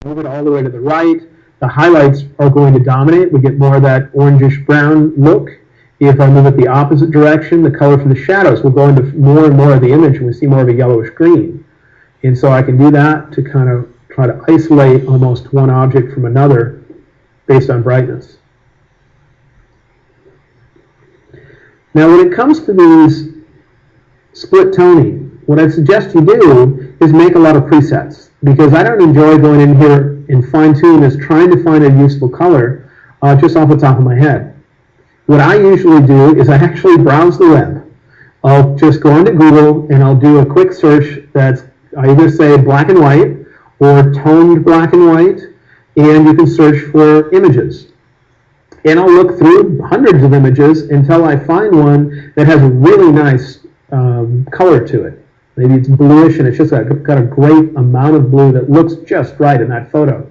move it all the way to the right, the highlights are going to dominate. We get more of that orangish brown look. If I move it the opposite direction, the color from the shadows will go into more and more of the image, and we see more of a yellowish green. And so I can do that to kind of try to isolate almost one object from another based on brightness. Now when it comes to these split toning, what I suggest you do is make a lot of presets, because I don't enjoy going in here and fine-tuning this, trying to find a useful color just off the top of my head. What I usually do is I actually browse the web. I'll just go into Google and I'll do a quick search that's, I either say black and white or toned black and white, and you can search for images. And I'll look through hundreds of images until I find one that has a really nice color to it. Maybe it's bluish and it's just got a great amount of blue that looks just right in that photo.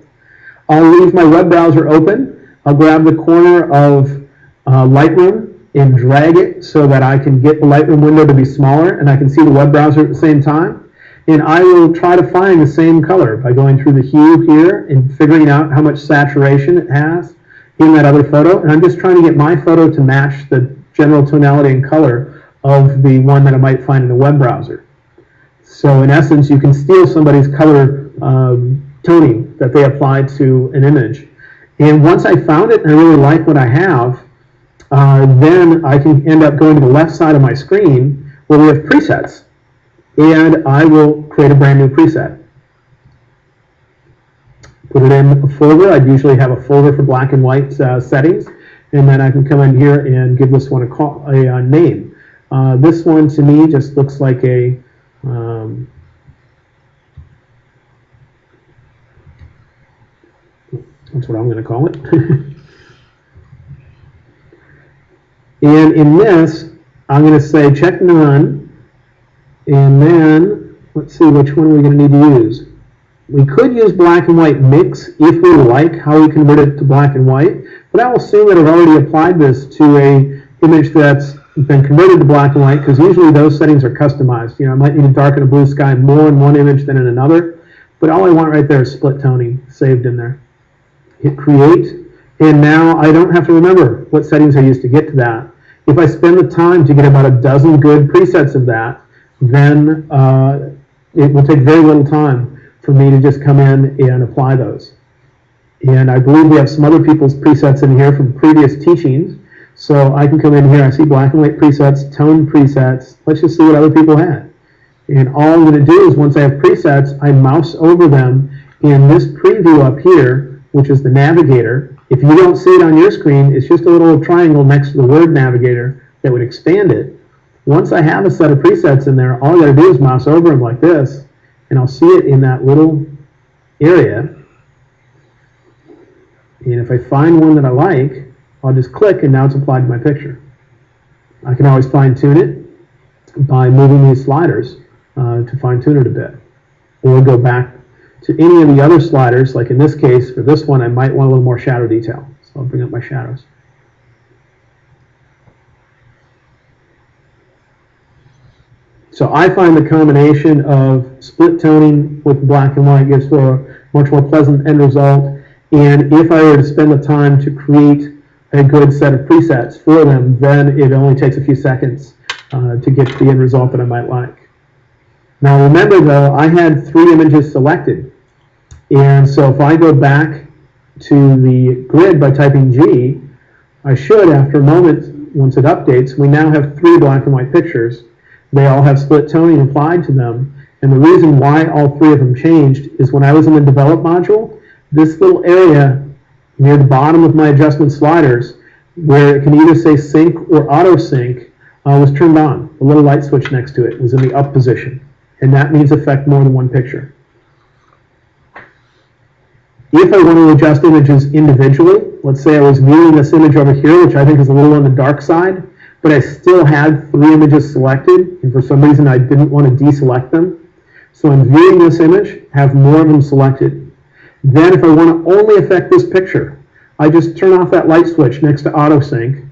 I'll leave my web browser open. I'll grab the corner of Lightroom and drag it so that I can get the Lightroom window to be smaller and I can see the web browser at the same time. And I will try to find the same color by going through the hue here and figuring out how much saturation it has in that other photo. And I'm just trying to get my photo to match the general tonality and color of the one that I might find in the web browser. So in essence, you can steal somebody's color toning that they applied to an image. And once I found it and I really like what I have, then I can end up going to the left side of my screen where we have presets. And I will create a brand new preset. Put it in a folder. I'd usually have a folder for black and white settings. And then I can come in here and give this one a name. This one to me just looks like a that's what I'm going to call it. And in this, I'm going to say check none. And then, let's see, which one are we going to need to use? We could use black and white mix if we like how we convert it to black and white. But I'll assume that I've already applied this to a image that's been converted to black and white, because usually those settings are customized. You know, I might need to darken a blue sky more in one image than in another. But all I want right there is split toning saved in there. Hit create. And now I don't have to remember what settings I used to get to that. If I spend the time to get about a dozen good presets of that, then it will take very little time for me to just come in and apply those. And I believe we have some other people's presets in here from previous teachings. So I can come in here, I see black and white presets, tone presets. Let's just see what other people had. And all I'm going to do is once I have presets, I mouse over them in this preview up here, which is the navigator. If you don't see it on your screen, it's just a little triangle next to the word navigator that would expand it. Once I have a set of presets in there, all I got to do is mouse over them like this, and I'll see it in that little area. And if I find one that I like, I'll just click, and now it's applied to my picture. I can always fine-tune it by moving these sliders to fine-tune it a bit. Or go back to any of the other sliders, like in this case, for this one, I might want a little more shadow detail. So I'll bring up my shadows. So I find the combination of split toning with black and white gives for a much more pleasant end result. And if I were to spend the time to create a good set of presets for them, then it only takes a few seconds to get the end result that I might like. Now remember though, I had 3 images selected. And so if I go back to the grid by typing G, I should, after a moment, once it updates, we now have 3 black and white pictures. They all have split toning applied to them. And the reason why all 3 of them changed is when I was in the develop module, this little area near the bottom of my adjustment sliders, where it can either say sync or auto sync, was turned on. The little light switch next to it was in the up position. And that means affect more than one picture. If I want to adjust images individually, let's say I was viewing this image over here, which I think is a little on the dark side, but I still had 3 images selected, and for some reason I didn't want to deselect them. So I'm viewing this image, have more of them selected. Then if I want to only affect this picture, I just turn off that light switch next to auto sync,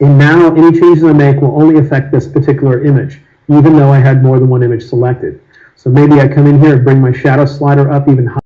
and now any changes I make will only affect this particular image, even though I had more than one image selected. So maybe I come in here and bring my shadow slider up even higher.